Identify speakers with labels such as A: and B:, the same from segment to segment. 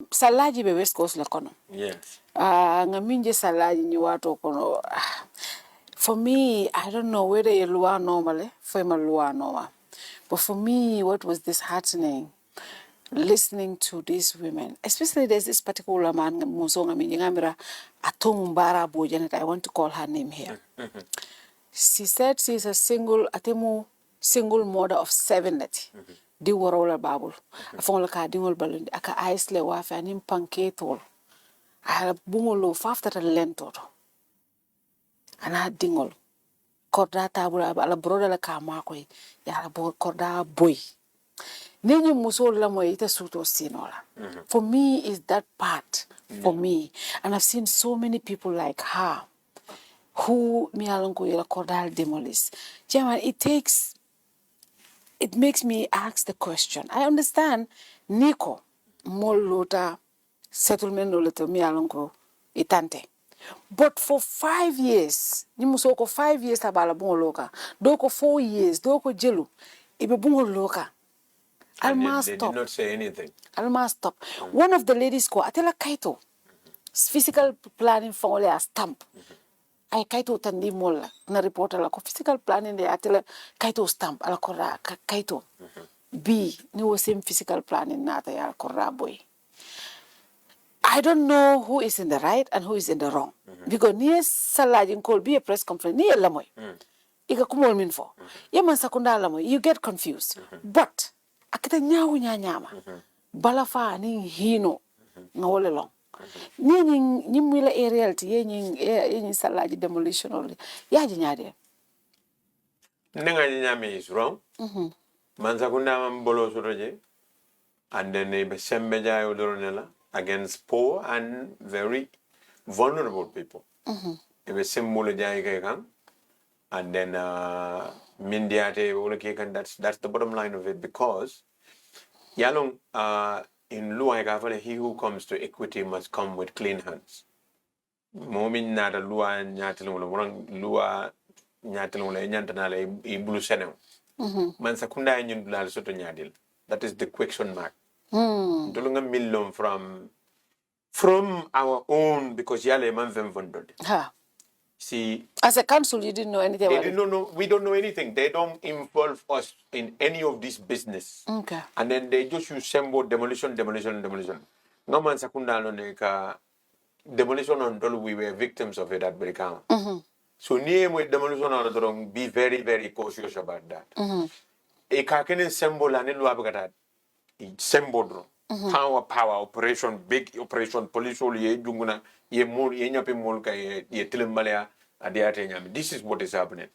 A: Salagi be West Coast la kono.
B: Yes.
A: Ngaminje Salagi ni watu kono. For me, I don't know whether you lua normally, for my lua normal. But for me, what was disheartening, listening to these women, especially there's this particular man, Musonga Minyangamira, Atomumbara Bojanet, I want to call her name here. She said she's a single mother of 7 net. Di warola babul. Afong laka dingol balundi aka aisle wafe anim panketol. Ala bungolo fafta ta lentoro. Ana dingol. Korda tabula ala broda la kama koy. Ya ala korda boy. Nenyu musol la mo ita suto sinola. For me is that part for me. And I've seen so many people like her who mi alonko yela korda demolish. Chairman, it makes me ask the question. I understand Nico Molota settlement olete mi alonko itante. But for 5 years, nimusoko 5 years abala bungoloka. Doko 4 years, doko jelu. Ibe bungoloka.
B: Alma stop. They did not say anything.
A: Alma stop. One of the ladies ko atela kaito. Physical planning for a stamp. Ay kaito tandi mola na reporter la ko physical planning de atela kaito stamp ala korra kaito b ni wo same physical planning na ta ya korra boy. I don't know who is in the right and who is in the wrong because ni Salagi call be a press conference ni la moy iga kumol min fo yaman sakunda la moy you get confused but akita nyaawu nyama bala fa ni hino ngawole long ni mila aerial ti ye Salagi demolition only ya jinyade
B: nenga nyame is wrong mansakunda mbolo sotoje and then be sembe jayo doronela against poor and very vulnerable people be sembolo jayo kay kan and then mindiate wala kay kan that's the bottom line of it because yalong in Lua he who comes to equity must come with clean hands. Momin nada Lua nyatelung Lua nyatelung nyantana e blue senem. Man sakunda nyun dulal soto nyadil. That is the question mark. Dolunga million from our own because yale man vendod. See,
A: as a council, you didn't know anything about it?
B: We don't know anything. They don't involve us in any of this business.
A: Okay.
B: And then they just use symbol demolition. No man sakunda no neka demolition until we were victims of it at Berikama. So near with demolition on be very, very cautious about that. A kakene symbol and in Luabagata symbol. Power, operation, big operation, police ye junguna, ye more ye nyapi molka ye tilimbalea adiate. This is what is happening.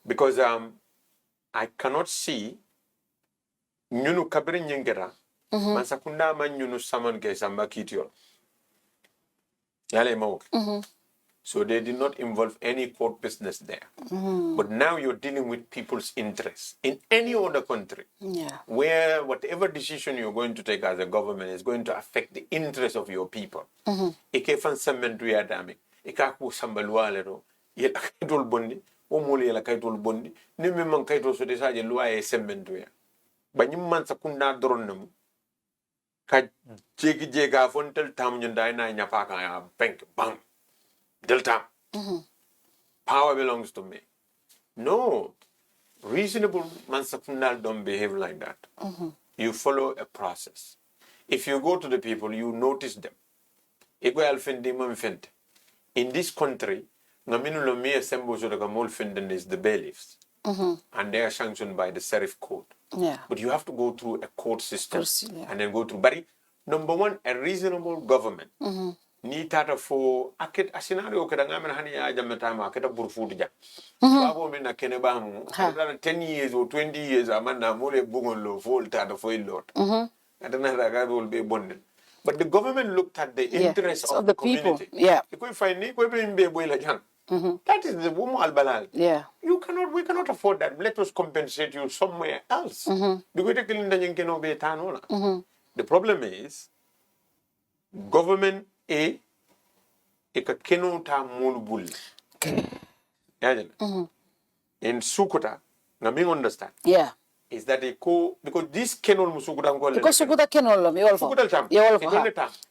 B: Because I cannot see nyunu kabiri nyengera mansakunda man nyunu saman ke samba kitio. Yale mauk. So they did not involve any court business there. But now you're dealing with people's interests in any other country. Where whatever decision you're going to take as a government is going to affect the interests of your people. Ike fan sementu ya dami. Ika ku sambalwa lero. Yel akaitol bondi. Omole yel akaitol bondi. Nimi man kaitol so desaje lua e sementu ya. Banyim man sakunda doron namu. Ka jega fontel tam nyunda ina nyapaka ya bank bang. Delta. Power belongs to me. No. Reasonable mansakundal don't behave like that. You follow a process. If you go to the people, you notice them. In this country, is the bailiffs. And they are sanctioned by the sheriff court. But you have to go through a court system and then go through. But number one, a reasonable government. Ni tata fo aket scenario kada ngamen hani ya jamata ma aketa burfudu ja babo men na kene ba mu 10 years or 20 years amana mole bungon lo fo tata fo lot adana raga will be bonded but the government looked at the interests of the community ko find ko be mbe boy la jan that is the woman al balal we cannot afford that. Let us compensate you somewhere else because the problem is government eka keno ta mulbul. In Sukuta, na me understand. is that because this kenol musukuta ngol
A: because sukuta kenol lo mi wolfo
B: sukuta tam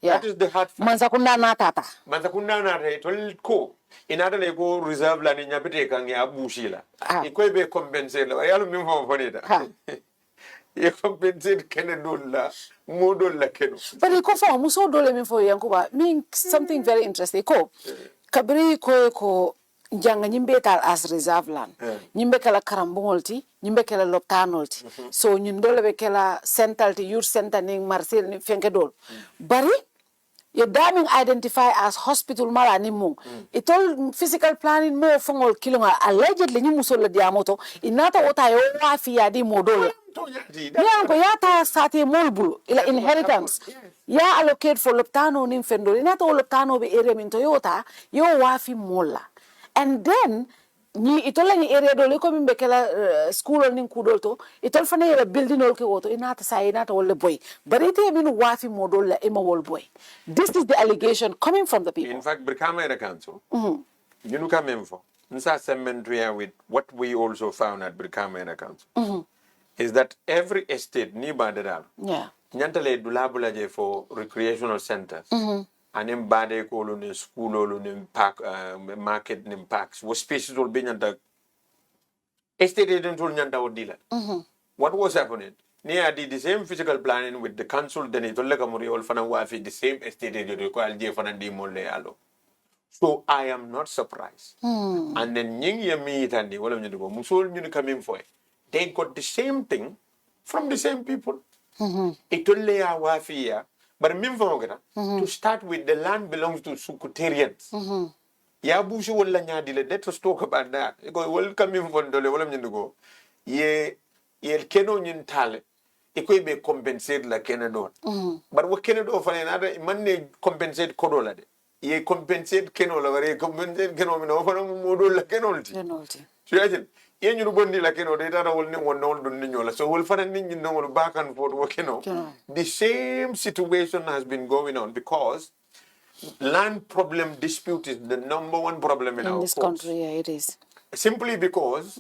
B: that is the hard fact
A: manzakunda na tata
B: manzakunda na tol ko inata le ko reserve la ni nyapete kan ya bushila iko be compensate la yalo mi fo fonita ye compensate kenol la modol la keno
A: but iko fo muso dole mi fo yankuba mean something very interesting ko kabri ko janga nyimbe tal as reserve land nyimbe kala karambongolti nyimbe kala loptanolti so ñun dole be kala central ti youth center ni marcel ni fenke dol bari ye daming identify as hospital mala ni mung itol physical planning mo fongol kilonga allegedly ni musol la diamoto inata ota yo wafi ya di modol ko yata sati molbul ila inheritance ya allocate for loptano ni fendol inata loptano be area min toyota yo wafi mola and then ni itola ni area dole ko mimbe kala school ni kudol to itol fana yela building ol ke woto inata sa inata wol boy barite min wafi modol la ema wol boy this is the allegation coming from the people
B: in fact Brikama era council you know come info nsa cemetery with what we also found at Brikama era council is that every estate ni badal nyantale dulabula je for recreational centers anim bade ko lo ni school lo ni park market ni parks wo spaces will be nyanta estate agent will nyanta odila what was happening near the same physical planning with the council then it will kamuri all fana wafi the same estate agent ko alje fana di molle alo so I am not surprised and then nying ya mi tandi wala nyi ko musol nyi coming for it they got the same thing from the same people it will ya wafi ya but to start with, the land belongs to Sukutarians. Ya bushi wala nyadile. Let us talk about that. Because welcome in for dole wala mnyendugo. Ye keno nyintale. Iko be compensate la Canada. But what Canada for another man compensate kodola de. Ye compensate keno la vare compensate keno mino for modo la kenolti. So imagine. Ye nyuru bondi la keno de tara wol ne wonol dun ninyola. So wol fana ninyi no back and forth wo keno. The same situation has been going on because land problem dispute is the #1 problem in our
A: this
B: courts.
A: country. Yeah, it is.
B: Simply because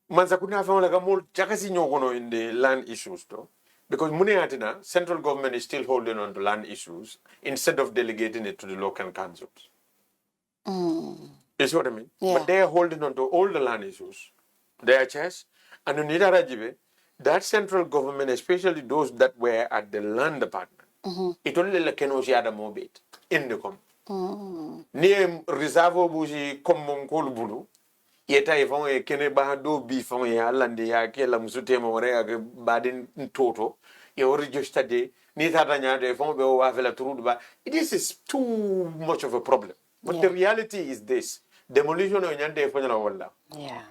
B: manzakuna fa like more jakasi nyogono in the land issues though. Because Muniatina, central government is still holding on to land issues instead of delegating it to the local councils. You see what I mean?
A: Yeah.
B: But they are holding on to all the land issues. Their chess. And Unida Rajibe, that central government, especially those that were at the land department, it only like Kenosia Mobit in the com. Near Reservo Bushi Common Kolbulu, yet I found a Keneba do beef on ya landia, Kela Musutemo, Badin Toto, you registered day, Nitadanya, de Fongo, Avela Truba. This is too much of a problem. But the reality is this demolition of Yante Fonala.
A: Yeah.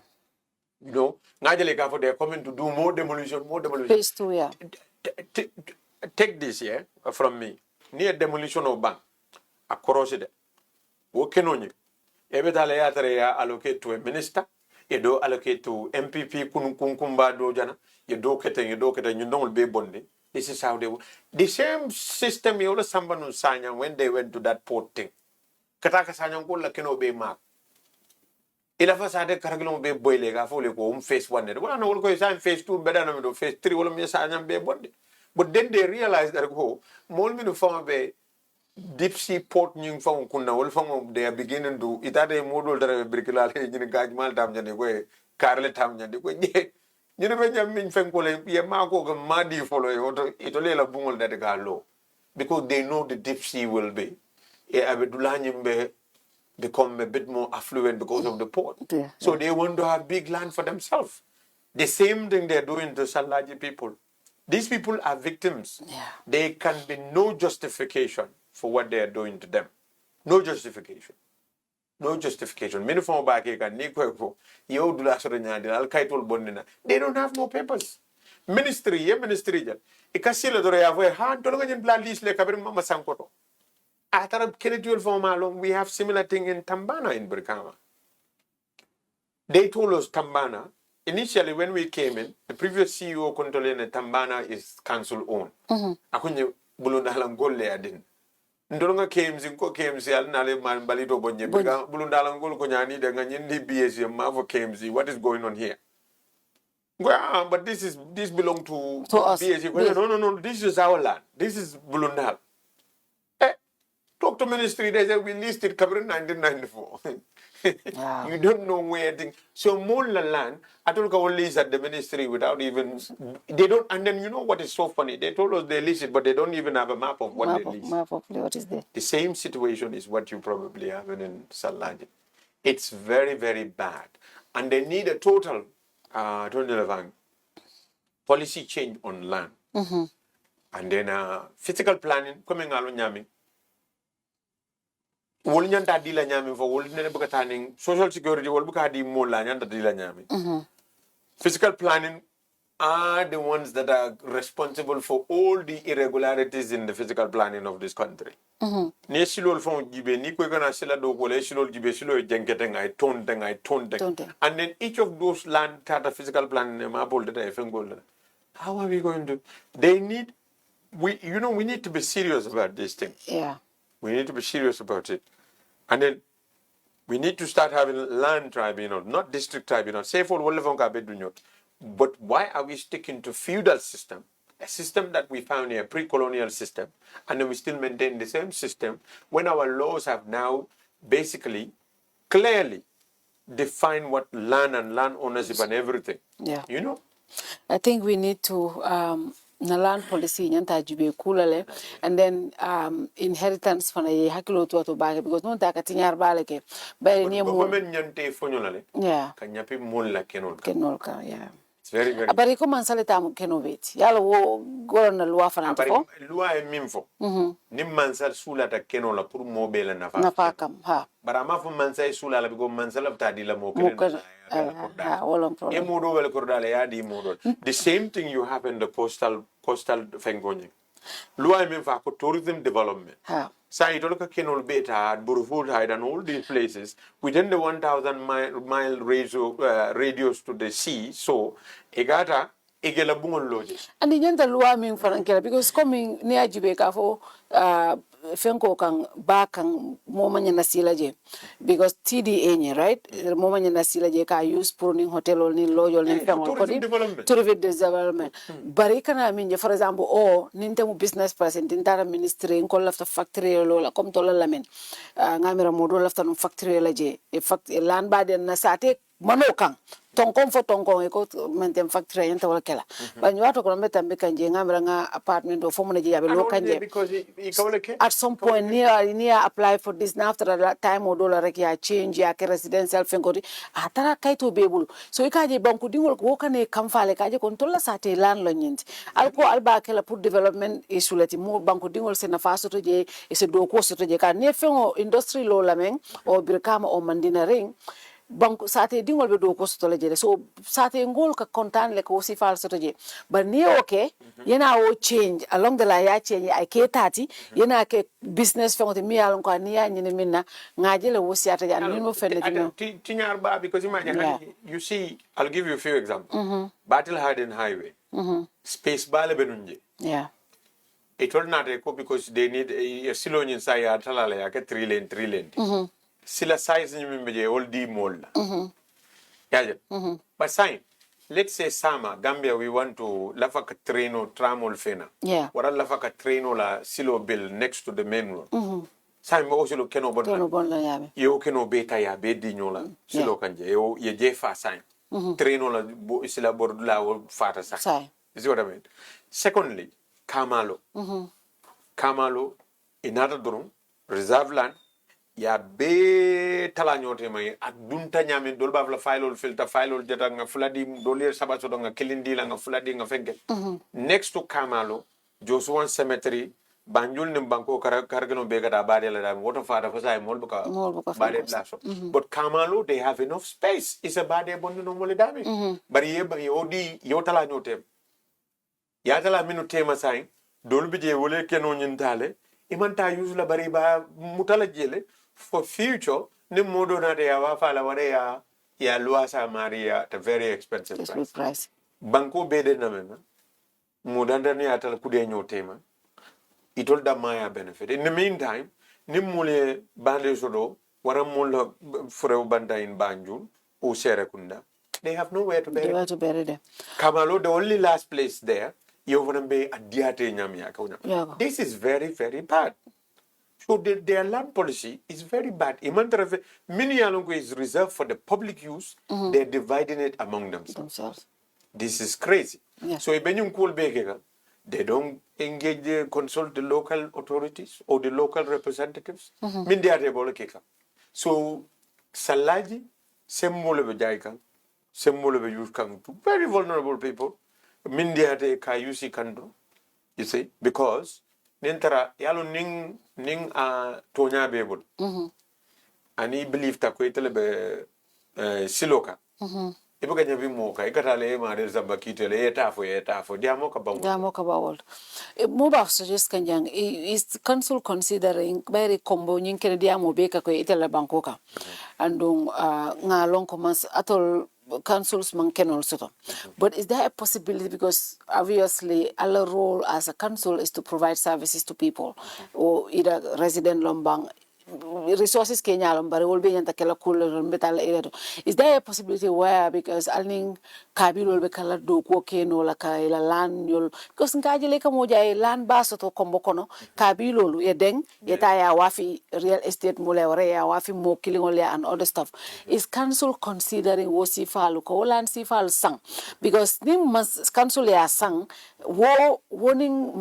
B: You know, Najaleka, they're coming to do more demolition.
A: Phase 2, yeah.
B: Take this here from me. Near demolition of bank, across it. Wokenoni. Every time allocate to a minister, you do allocate to MPP Kunkumba Dojana, you do it, you don't be bonding. This is how they work. The same system you always someone Sanya when they went to that port thing. Kataka Sanyangola can obey mark. Ila fa sa de karaglo be boyle ga fo le ko phase 1 wala no ko sa phase 2 better no phase 3 wala mi sa nyam be bonde but then they realized that go mol mi no fa be deep sea port nyung fa kunna wala fa they are beginning to itade modol dara be brikala le ni gaj mal tam nyande ko karle tam nyande ko je ni no be nyam min fen ko le ye ma ko ga madi fo lo ito le la bungol dade ga lo because they know the deep sea will be e abedula nyimbe become a bit more affluent because of the port. So they want to have big land for themselves. The same thing they're doing to Salagi people. These people are victims. There can be no justification for what they are doing to them. No justification. No justification. They don't have no papers. Ministry. Ikasila dore avoe han tolonga nyen plan list le kabir mama sankoto. After we have similar thing in Tambana in Brikama. They told us Tambana, initially when we came in, the previous CEO controlling Tambana is council owned. Akunye bulundalang golle adin. Ndolonga KMZ ko KMZ al nale man balito bonye bulundalang gol ko nyani de ngani BS ma for KMZ. What is going on here? Well, but this belong to
A: us.
B: BSC. No. This is our land. This is Bulundal. Eh, talk to ministry. They say we listed covered in 1994.
A: Yeah.
B: You don't know where things. So more land. I told you lease at the ministry without even. They don't. And then you know what is so funny? They told us they lease it, but they don't even have a map of what they lease.
A: Map of what is there.
B: The same situation is what you probably have in Salagi. It's very, very bad. And they need a total policy change on land. And then physical planning, coming along nyami. Wol nyanta dila nyami for wol nene buka taning social security wol buka di mola nyanta dila nyami. Physical planning are the ones that are responsible for all the irregularities in the physical planning of this country. Ni silol fon jibe ni ko gana sila do ko le silol jibe silo jenkete ngai tonte. And then each of those land tata physical planning ma bol data efengol. How are we going to? They need we need to be serious about this thing.
A: Yeah.
B: We need to be serious about it. And then we need to start having land tribunal, not district tribunal. Say for but why are we sticking to feudal system? A system that we found here, pre-colonial system, and then we still maintain the same system when our laws have now basically clearly defined what land and land ownership and everything.
A: Yeah.
B: You know?
A: I think we need to na land policy nyanta jube kulale, and then inheritance fana ye hakilo to bage because no ta katinyar bale ke bay ni mo
B: government nyante fonyolale.
A: Yeah.
B: Kanyapi mulla
A: kenolka yeah.
B: It's very, very
A: abari ko man sale tam kenovate yalla wo gorona loi fana
B: fo loi e mimfo nim mansal sula ta kenola pour mobile
A: nafa kam ha
B: bara ma fo mansay sula la bigo mansal ta di la mo kelen e modo wel kordale ya di modo the same thing you have in the coastal fengonye loi e mimfa ko tourism development
A: ha
B: sa itolo ka kenol beta burfut hide and all these places within the 1,000 mile radius to the sea so egata egela bungol loje
A: and nyanta loi min farankela because coming ni ajibe ka fo fenko kan ba kan momanya na silaje because TDA ni right momanya na silaje ka use pour ni hotel ni lodge ni fenko ko di tourism development bari kana min for example ninte mu business person tintara ministry ko lafta factory lola comme to la men ngamira modo lafta no factory la je e land ba den na sate manokan tonkon fo tonkon ko mentem factory yenta wala kala ba nywato ko meta mbe kanje ngamira nga apartment do fo mo je yabe lo kanje
B: because
A: at some point near apply for this now after that time o dollar rek ya change ya ke residential fengori atara kayto bebul so ikaje banku dingol ko kane kamfale kaje kon tolla sate lan lo nyinti alko alba kala pour development isulati mo banku dingol se na faso to je e se do ko so to je ka ne fengo industry lo lamen o birkama o mandina ring banku sate dingol be do ko so to je so sate ngol ka kontan le ko si fal so to je but ni okay yana o change along the line ya change ay ke tati yana ke business fengote mi alon ko ni ya nyine minna ngaje le wo siata ya ni mo fenne
B: tinyar ba because imagine you see I'll give you a few examples Battle Harden Highway space bale benunje
A: yeah
B: it will not echo because they need a silo inside ya talala ya ke 3 lane sila size ni mbeje all di mall yeah but sign let's say Sama, Gambia, we want to lafaka traino tramol fena.
A: Yeah.
B: Wara lafaka traino la silo bill next to the main road. Sa mo silo keno bon.
A: Keno bon la yabe.
B: Yo keno beta ya be dinyola silo kanje. Yo ye je fa sign. Traino la sila bord la wo fata sign. You see what I mean? Secondly, Kamalo. Kamalo inata durum reserve land ya be tala nyote may ak dunta nyame dol baf la failol filter failol jeta nga fuladi dolir sabato do nga kilindi la nga fuladi nga fegge next to Kamalo Josuan Cemetery Banjul nim banko kargano be gata bade la dam woto fata fa say mol buka bade la so but Kamalo they have enough space is a bade bonno no mol dami bari ye ba yodi yo tala nyote ya tala minu tema say dol bi je wole keno nyintale imanta use la bari ba mutala jele for future ni modo na de yawa fala wade ya luasa maria at a very expensive price. Banko bede na mena modanda ni atal kude nyotema itol da maya benefit in the meantime ni mule bande sodo wara mul fure banda in Banjul o Serekunda they have nowhere to bury
A: They were to bury them.
B: Kamalo, the only last place there, you want to be a diate
A: Yeah.
B: This is very, very bad. So their land policy is very bad. Many Yalongo is reserved for the public use. They're dividing it among themselves. This is crazy.
A: Yeah.
B: So they don't engage, consult the local authorities or the local representatives. So Salagi, Semmole Jaikan, Semmole use come to very vulnerable people. Mindiate Kayusi Kando, you see, because Nintara Yalo Ning Tonya Babel. And he believed that Quetelebe Siloka. Ibuka nyabi moka ikatale ma reza bakitele etafo diamoka bawol.
A: Diamoka bawol. Muba suggest kanjang is council considering very combo nyinkene diamo beka ko itela bankoka. Andung ngalong komas atol councils man can also. But is there a possibility, because obviously our role as a council is to provide services to people or either resident lombang resources Kenya lombare will be yanta kala cool betala area. Is there a possibility where, because alning kabil will be kala do no la ila land yol, because nkaji leka moja land baso to kombokono kabil ye deng yeta ya wafi real estate mole ore ya wafi mo killing ole and other stuff. Is council considering wo sifalu ko land sifal sang, because nim council ya sang wo warning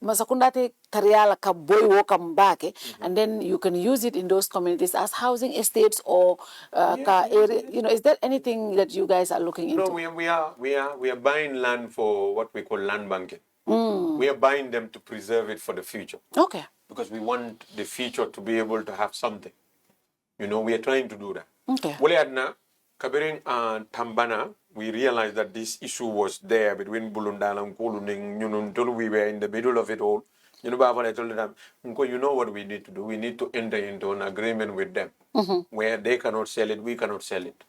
A: masakundate tariala ka boy wo kambake, and then you can use it in those communities as housing estates or area. You know, is there anything that you guys are looking into?
B: No, we are buying land for what we call land banking. We are buying them to preserve it for the future.
A: Okay.
B: Because we want the future to be able to have something. You know, we are trying to do that.
A: Okay.
B: Waleadna, Kabiring and Tambana, we realized that this issue was there between Bulundala and Kuluning, until we were in the middle of it all. You know, I told them, you know what we need to do? We need to enter into an agreement with them where they cannot sell it, we cannot sell it.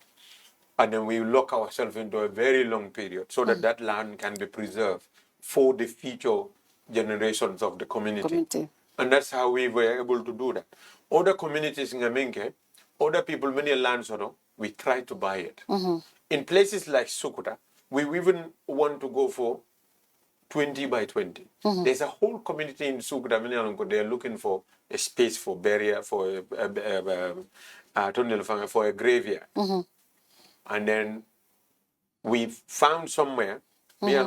B: And then we lock ourselves into a very long period so that that land can be preserved for the future generations of the community. And that's how we were able to do that. Other communities in Amenke, other people, many lands, we try to buy it. In places like Sukuta, we even want to go for 20 by 20. There's a whole community in Sukuta, they are looking for a space for burial, for a graveyard. And then we found somewhere, we're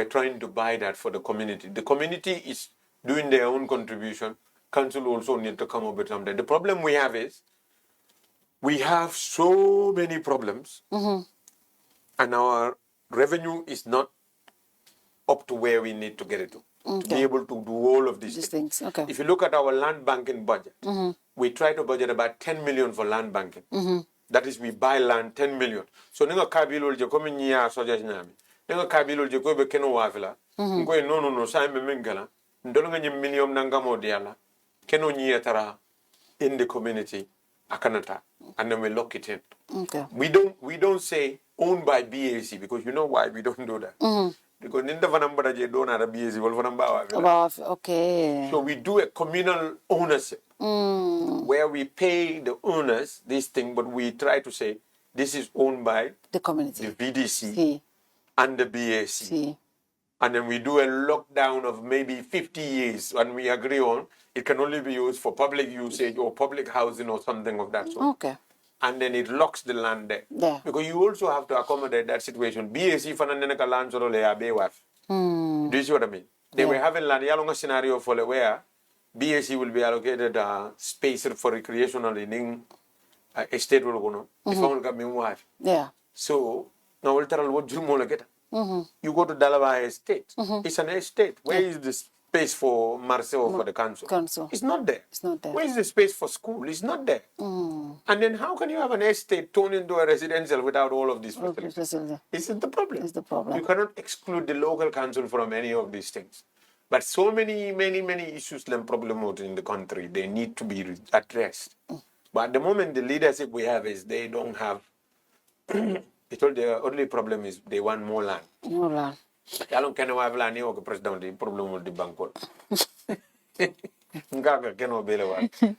B: trying to buy that for the community. The community is doing their own contribution. Council also need to come up with something. The problem we have is, we have so many problems, and our revenue is not up to where we need to get it to be able to do all of these things.
A: Okay.
B: If you look at our land banking budget, we try to budget about 10 million for land banking. That is, we buy land 10 million. So nenga kabilol je komi nya soja nyami. Nenga kabilol je ko be keno wafila. Ngo no sa me mengala. Ndolo nga million nanga modiala. Keno nya tara in the community akanata, and then we lock it in.
A: Okay.
B: We don't say owned by BAC, because you know why we don't do that. Because ninda vanambara je don't have BAC wal vanamba.
A: Okay.
B: So we do a communal ownership where we pay the owners this thing, but we try to say this is owned by
A: the community,
B: the VDC and the BAC. And then we do a lockdown of maybe 50 years, and we agree on it can only be used for public usage or public housing or something of that sort.
A: Okay.
B: And then it locks the land there.
A: Yeah.
B: Because you also have to accommodate that situation. BAC fananeneka land soro le abe waf. Do you see what I mean? They were having land yalonga scenario for where BAC will be allocated space for recreational in estate will go no. If I want to wife.
A: Yeah.
B: So now we'll tell what you go to Dalaba Estate. It's an estate. Where is the space for Marcel for the council? It's not there.
A: It's not there.
B: Where is the space for school? It's not there. And then how can you have an estate turned into a residential without all of these facilities? Isn't the problem?
A: It's the problem.
B: You cannot exclude the local council from any of these things. But so many issues and problems in the country, they need to be addressed. But at the moment, the leadership we have is they don't have. The only problem is they want more land.
A: More land.
B: I don't care why land or president the problem with the bank. Ngaga cannot be